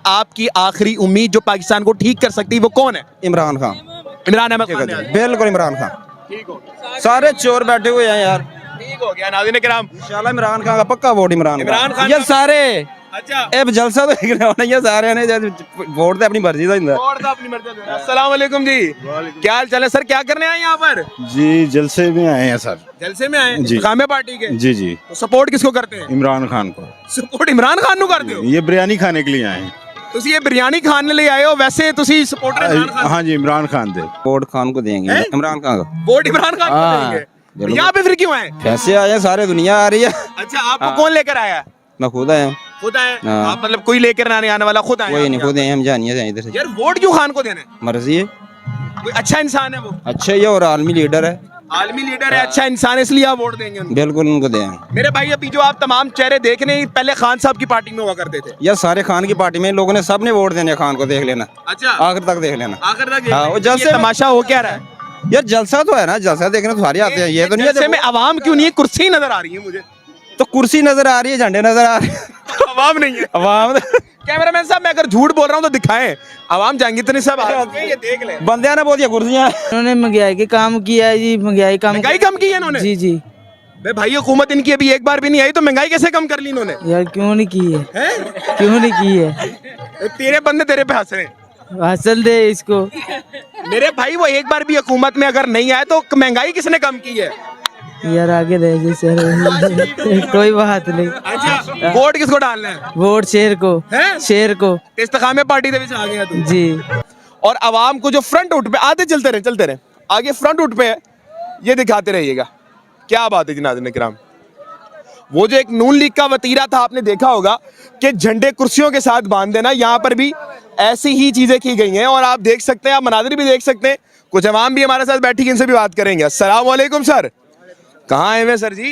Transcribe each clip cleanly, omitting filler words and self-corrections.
आपकी आखिरी उम्मीद जो पाकिस्तान को ठीक कर सकती है वो कौन है? इमरान खान। इमरान अहमद खान ने। बिल्कुल इमरान खान। ठीक हो सारे चोर बैठे हुए हैं यार। ठीक हो गया नाज़रीन किराम। इंशाल्लाह इमरान खान का पक्का वोट इमरान इमरान खान ये का- सारे अच्छा ਇਹ ਜਲਸਾ तो देखने होना ये सारे ने वोट तो अपनी मर्जी ਦਾ ਹੁੰਦਾ। और तो अपनी मर्जी से। अस्सलाम वालेकुम जी, क्या हाल चाल है सर? क्या करने आए यहाँ पर? जी जलसे में आए हैं सर। जलसे में आए जी। कामे पार्टी के? जी जी तो सपोर्ट किसको करते हैं? इमरान खान को। सपोर्ट इमरान खान ਨੂੰ ਕਰਦੇ ਹੋ? ये बिरयानी खाने के लिए आए हैं। ਤੁਸੀਂ ਇਹ ਬਿਰਿਆਨੀ ਖਾਣ ਲਈ ਆਏ ਹੋ, ਵੈਸੇ ਤੁਸੀਂ ਸਪੋਰਟਰ इमरान खान? हाँ जी इमरान खान दे। वोट खान को देंगे हैं? इमरान खान को। वोट इमरान खान को हाँ, देंगे। बिल्कुल। यहाँ पे फिर क्यों आए? कैसे आए हैं? सारे दुनिया आ रही है। अच्छा आपको कौन लेकर आया? मैं खुद आया हूँ। खुद आए? हाँ। आप मतलब कोई लेकर आने वाला खुद आए? कोई नहीं खुद आए हम जानिए से इधर से। यार वोट क्यों खान को देना है? मर्जी है। कोई अच्छा इंसान है वो, अच्छा ये और आलमी लीडर है। आलमी लीडर है, अच्छा इंसान है, इसलिए आप वोट देंगे उनको। बिल्कुल उनको देंगे। मेरे भाई अभी जो आप तमाम चेहरे देख रहे हैं पहले खान साहब की पार्टी में हुआ करते थे। ये सारे खान की पार्टी में लोगों ने सबने वोट देने खान को देख लेना। अच्छा आखिर तक देख लेना। आखिर तक हाँ, वो जलसे ये में- तमाशा हो क्या रहा है? यार जलसा तो है ना, जलसा देखने तो सारे आते हैं। ये तो नहीं जलसे है में आवाम क्यों नहीं है? कुर्सी नजर आ रही है मुझे। तो कुर्सी नजर आ रही है, झंडे नजर आ रहे हैं। आवाम नहीं है। आवाम कैमरामैन साहब मैं अगर झूठ बोल रहा हूँ तो दिखाएं। आवाम जहांगीर तनी साहब आ चुके हैं, ये देख लें। बंदे ने बहुत ये कुर्सियां। उन्होंने महंगाई के काम किया है जी, महंगाई कम। महंगाई कम की है इन्होंने? जी जी। बे भाई हुकूमत इनकी अभी एक बार भी नहीं आई तो महंगाई कैसे कम कर ली इन्होंने? यार क्यों नहीं की है? हैं? क्यों नहीं की है? तेरे बंदे तेरे पे हंस रहे हैं। हासिल दे इसको। मेरे भाई वो एक बार भी हुकूमत में अगर नहीं आए तो महंगाई किसने कम की है? यार आगे रह जी सर। कोई बात नहीं। अच्छा वोट किसको डालना है? वोट शेर को। हैं? शेर को। इस्तेकामे पार्टी दे विच आ गया तू। जी। और आवाम को जो फ्रंट उठ पे आते चलते रहे आगे फ्रंट उठ पे है ये दिखाते रहिएगा। क्या बात है जी नाज़रीन किराम। वो जो एक नून लीग का वतीरा था आपने देखा होगा कि झंडे कुर्सियों के साथ बांध देना, यहाँ पर भी ऐसी ही चीजें की गई हैं और आप देख सकते हैं, आप मनाजिर भी देख सकते हैं। कुछ अवाम भी हमारे साथ बैठी, इनसे भी बात करेंगे। अस्सलाम वालेकुम सर, कहाँ आए हुए सर जी?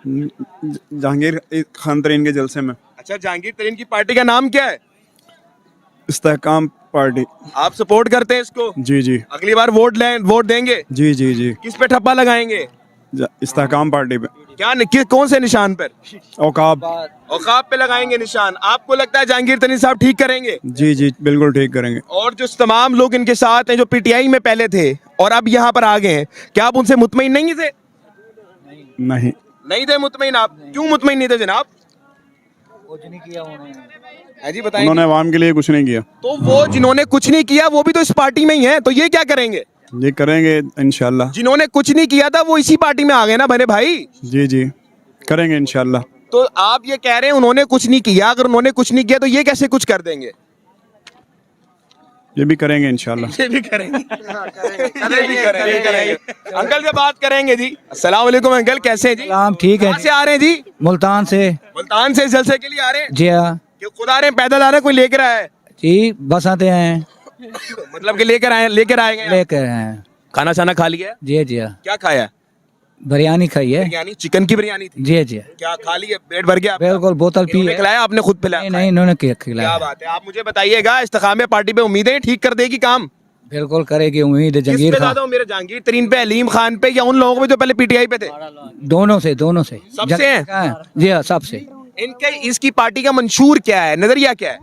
जहांगीर खान तरीन के जलसे में। अच्छा जहांगीर तरीन की पार्टी का नाम क्या है? इस्तेहकाम पार्टी। आप सपोर्ट करते हैं इसको? जी जी अगली बार वोट देंगे? जी जी जी। किस पे ठप्पा लगाएंगे? इस्तेहकाम पार्टी पे। क्या कौन से निशान पर? औकाब। औकाब पे लगाएंगे निशान। आपको लगता है जहांगीर तनी साहब ठीक करेंगे? जी जी बिल्कुल ठीक करेंगे। और जो तमाम लोग इनके साथ हैं जो पीटीआई में पहले थे और अब यहाँ पर आ गए हैं, क्या आप उनसे मुतमईन नहीं थे? नहीं नहीं थे मुतमईन आप? क्यों मुतमईन नहीं थे जनाब? कुछ नहीं किया उन्होंने। जी बताएं। उन्होंने अवाम के लिए कुछ नहीं किया। तो वो जिन्होंने कुछ नहीं किया वो भी तो इस पार्टी में ही है, तो ये क्या करेंगे? ये करेंगे इंशाल्लाह। जिन्होंने कुछ नहीं किया था वो इसी पार्टी में आ गए ना बने भाई। जी जी करेंगे इंशाल्लाह। तो आप ये कह रहे हैं उन्होंने कुछ नहीं किया, अगर उन्होंने कुछ नहीं किया तो ये कैसे कुछ कर देंगे? ये भी करेंगे इंशाल्लाह। ये भी करेंगे। ये भी करेंगे। अंकल से बात करेंगे जी। अस्सलाम वालेकुम अंकल, कैसे हैं जी? सलाम, ठीक है कहाँ से आ रहे हैं जी? मुल्तान से। मुल्तान से जलसे के लिए आ रहे हैं? जी हाँ कि खुद आ रहे हैं, पैदल आ रहे हैं, कोई लेकर आया है? जी, बस आते हैं। मतलब कि लेकर आए हैं? लेकर हैं। खाना शाना खा लिया? जी जी हाँ। क्या खाया? बिरयानी खाई है। बिरयानी, चिकन की बिरयानी थी? जी जी। क्या खा लिया? पेट भर गया आपका? बिल्कुल, बोतल पी इन्होंने है। खिलाया आपने खुद पिलाया? नहीं नहीं, इन्होंने क्या खिलाया। बात है। आप मुझे बताइएगा इस्तेकामे पार्टी पे उम्मीदें ठीक कर देगी काम? बिल्कुल करेगी, उम्मीद है। किस पे जहांगीर खान। ज्यादा मेरे जहांगीर तरीन पे, अलीम खान पे, या उन लोगों पे जो पहले पीटीआई पे थे? दोनों से सबसे हैं? हाँ, जी हाँ सबसे। इनके इसकी पार्टी का मंशूर क्या है, नजरिया क्या है?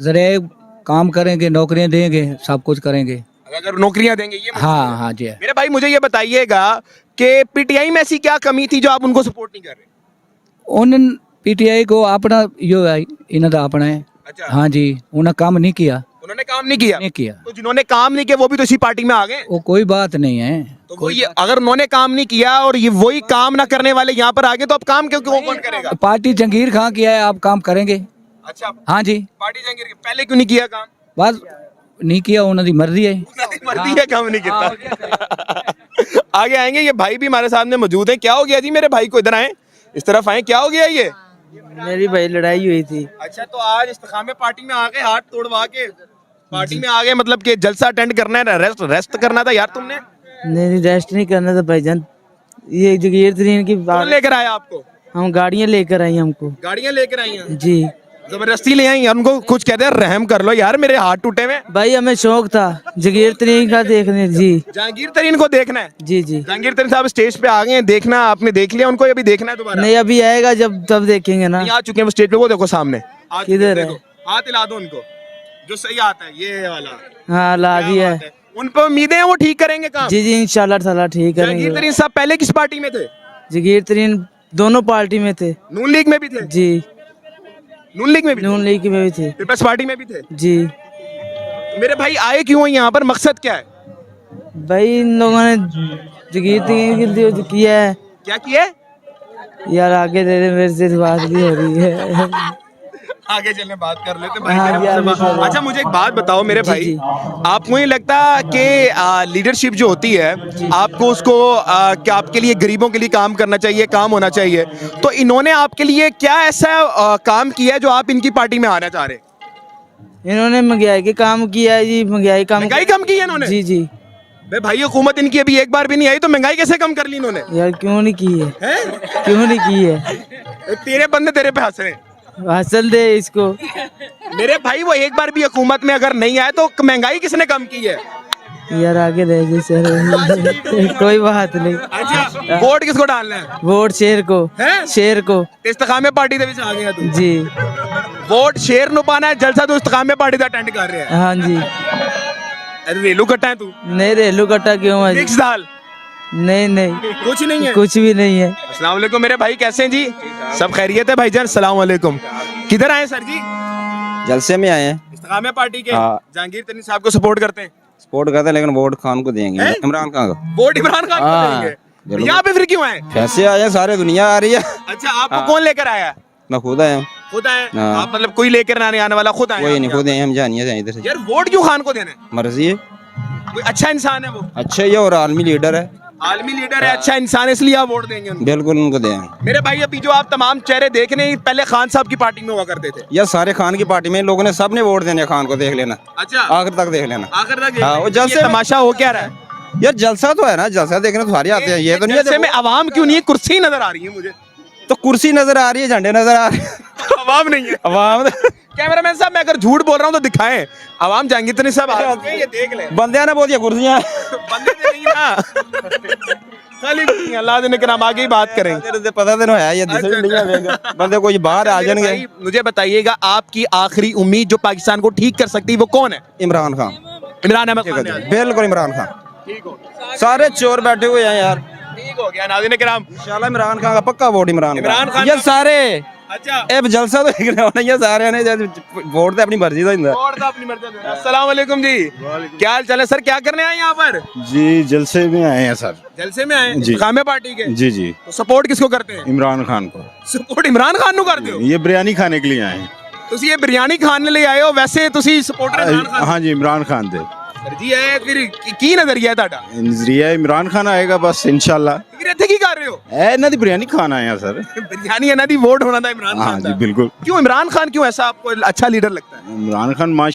जरा काम करेंगे, नौकरियां देंगे, सब कुछ करेंगे। अगर नौकरियां देंगे ये मंशूर है। हाँ हाँ जी। मेरे भाई मुझे ये बताइएगा कि पीटीआई में ऐसी क्या कमी थी जो आप उनको सपोर्ट नहीं कर रहे? उन पीटीआई को अपना यो है, इन्हें तो अपना है। अच्छा। हाँ जी, उन्हें काम नहीं किया। उन्होंने काम नहीं किया? नहीं किया। तो जिन्होंने काम नहीं किया वो भी तो इसी पार्टी में आ गए। वो कोई बात नहीं है। तो वो ये अगर उन्होंने काम नहीं किया और ये वही काम ना करने वाले यहाँ पर आ गए तो अब काम क्यों कौन करेगा? पार्टी जहांगीर खान किया है, आप काम करेंगे। अच्छा हाँ जी, पार्टी जहांगीर के पहले क्यों नहीं किया काम? बस नहीं किया, उन्होंने मर्जी है। मर्दी है, काम नहीं किया। आगे आएंगे, ये भाई भी हमारे सामने मौजूद है। क्या हो गया जी मेरे भाई को? इधर आए, इस तरफ आए। क्या हो गया ये? मेरी भाई लड़ाई हुई थी। अच्छा तो आज इस्तेकामे पार्टी में आ गए, हाथ तोड़वा के पार्टी में आ गए, मतलब कि जलसा अटेंड करना है, रेस्ट करना था यार तुमने? नहीं, रेस्ट नहीं करना था भाईजान। ये जहांगीर तरीन की कौन लेकर आया आपको? हम गाड़ियाँ लेकर आई हमको। गाड़ियां लेकर आई हैं? जी जबरदस्ती ले आई? उनको कुछ कहते हैं रहम कर लो यार, मेरे हाथ टूटे हुए। भाई, हमें शौक था जहांगीर तरीन का देखने। जी जहांगीर तरीन को देखना है? जी जी। जहांगीर तरीन साहब स्टेज पे आ गए हैं, देखना आपने देख लिया उनको, अभी देखना है दोबारा? नहीं, अभी आएगा जब तब देखेंगे ना। नहीं, आ चुके हैं वो स्टेज पे, वो देखो सामने किधर है? देखो, हाथ हिला दो उनको जो सही आता है, ये वाला। हाँ ला क्या दिया बात है। है। उन पर उम्मीदें हैं वो ठीक करेंगे काम। जी जी इंशाल्लाह ताला ठीक जहांगीर करेंगे। तरीन साहब पहले किस पार्टी में थे? जगीर तरीन दोनों पार्टी में थे। नून लीग में भी थे? जी नून लीग में भी थे? नून लीग में भी थे। पीपल्स पार्टी में भी थे? जी मेरे भाई आए क्यों हैं यहाँ पर, मकसद क्या है? भाई इन लोगों ने जगीर तरीन के लिए जो किया है क्या किया है? यार आगे दे दे, मेरे से बात नहीं हो रही है। आगे चलने बात कर लेते भाई। हाँ, मेरे यार, मुझसे बात- बिल्कुल। अच्छा मुझे एक बात बताओ मेरे जी, भाई, जी। आपको नहीं लगता कि लीडरशिप जो होती है आपको उसको क्या आपके लिए गरीबों के लिए काम करना चाहिए, काम होना चाहिए, तो इन्होंने आपके लिए क्या ऐसा काम किया है जो आप इनकी पार्टी में आना चाह रहे हैं? इन्होंने महंगाई के काम किया है जी, महंगाई काम। महंगाई कम की है इन्होंने? जी जी बे भाई हुकूमत इनकी अभी एक बार भी नहीं आई तो महंगाई कैसे कम कर ली इन्होंने? यार क्यों नहीं की है, हैं? क्यों नहीं की है। तेरे बंदे तेरे पे हंस रहे हैं। हसल दे इसको। मेरे भाई वो एक बार भी हुकूमत में अगर नहीं आए तो महंगाई किसने कम की है? यार आगे दे दे सर। कोई बात नहीं। अच्छा वोट किसको डालना है? वोट शेर को। हैं? शेर को। इस्तेकामे पार्टी ਦੇ ਵਿੱਚ ਆ ਗਿਆ ਤੂੰ। जी ਵੋਟ ਸ਼ੇਰ ਨੂੰ ਪਾਣਾ ਹੈ, ਜਲਸਾ ਤੂੰ ਇਸਤਕਾਮੇ ਪਾर्टी ਦਾ ਅਟੈਂਡ ਕਰ ਰਿਹਾ ਹੈ। हाँ जी। अरे रेलू कट्टा है तू? नहीं रेलू कट्टा क्यों है जी? मिक्स दाल? नहीं नहीं कुछ नहीं है? कुछ भी नहीं है। अस्सलाम वालेकुम मेरे भाई, कैसे हैं जी? सब खैरियत है भाईजान? अस्सलाम वालेकुम। किधर आए सर जी? जलसे में आए हैं, इस्तेकामे पार्टी के हाँ। जहांगीर तरीन साहब को सपोर्ट करते हैं? सपोर्ट करते हैं, लेकिन वोट खान को देंगे, हैं? इमरान खान को। वोट इमरान खान को हाँ, देंगे? जरूर। यहाँ पे फिर क्यों आए? कैसे आए हैं, सारे दुनिया आ रही है। अच्छा आपको हाँ। कौन लेकर आया है? मैं खुद आया हूँ, खुद आए? हाँ। आप मतलब कोई लेकर आने वाला खुद आए? कोई हैं नहीं, आप खुद आए हम जानिए जाए इधर से। यहाँ? यार वोट क्यों खान को देना है? मर्जी है, कोई अच्छा इंसान है वो, अच्छा ही है और आलमी लीडर है, आलमी लीडर है, अच्छा इंसान है, इसलिए आप वोट देंगे उनको। बिल्कुल उनको देंगे। मेरे भाई अभी जो आप तमाम चेहरे देख रहे हैं पहले खान साहब की पार्टी में हुआ करते थे। यार सारे खान की पार्टी में इन लोगों ने सब ने वोट देने, खान को देख लेना, अच्छा आखिर तक देख लेना। आखिर तक हाँ, वो जलसे ये में- तमाशा हो क्या रहा है? यार जलसा तो है ना, जलसा देखने तो सारे आते हैं, ये तो नहीं जलसे है में आवाम क्यों नहीं है? कुर्सी नजर आ रही है मुझे। तो कुर्सी नजर आ रही है, झंडे नजर आ रहे हैं। आवाम नहीं है। आवाम कैमरामैन साहब मैं अगर झूठ बोल रहा हूँ तो दिखाएं। आवाम जहांगीर तरीन साहब आ चुके हैं, ये देख ले। बंदे ने बोलिए कुर्सियां बंदे तो नहीं ना खाली कुर्सियां, अल्लाह दिन के नाम आगे ही बात करें। पता तो है ये दिसे नहीं आवेगा, बंदे कोई बाहर आ जाएंगे। भाई, मुझे बताइएगा आपकी आखिरी उम्मीद जो पाकिस्तान को ठीक कर सकती है वो कौन है? इमरान खान, इमरान अहमद खान ने। बिल्कुल इमरान खान। ठीक हो सारे चोर बैठे हुए हैं यार, ठीक हो गया नाज़रीन किराम। इंशाल्लाह इमरान खान का पक्का वोट, इमरान इमरान खान ये का- सारे अच्छा ਇਹ ਜਲਸਾ तो एक होना ही है, सारे ने वोट तो अपनी मर्जी का ही और तो अपनी मर्जी से। अस्सलाम वालेकुम जी, क्या हाल चाल है सर? क्या करने आए यहाँ पर? जी जलसे में आए हैं सर। जलसे में आए? जी। इस्तेकामे पार्टी के? जी जी, तो सपोर्ट किसको करते हैं? इमरान खान को। सपोर्ट इमरान खान ਨੂੰ ਕਰਦੇ ਹੋ? ये बिरयानी खाने के लिए आए हैं। ਤੁਸੀਂ ਇਹ ਬਿਰਿਆਨੀ ਖਾਣ ਲਈ ਆਏ ਹੋ, ਵੈਸੇ ਤੁਸੀਂ ਸਪੋਰਟਰ ਇਮਰਾਨ ਖਾਨ? हाँ जी, इमरान खान दे। ਸਰ ਜੀ ਇਹ ਫਿਰ ਕੀ ਨਜ਼ਰੀਆ ਹੈ ਤੁਹਾਡਾ? नजरिया इमरान खान आएगा बस इंशाल्लाह। ਫਿਰ ਇੱਥੇ ਕੀ ਕਰ ਰਹੇ ਹੋ? इन्हों की बिरयानी खान आए हैं सर। बिरयानी ਇਹਨਾਂ ਦੀ ਵੋਟ ਹੋਣਾ ਦਾ ਇਮਰਾਨ हाँ ਖਾਨ जी ਦਾ। बिल्कुल। क्यों इमरान खान क्यों ऐसा आपको अच्छा लीडर लगता है? इमरान खान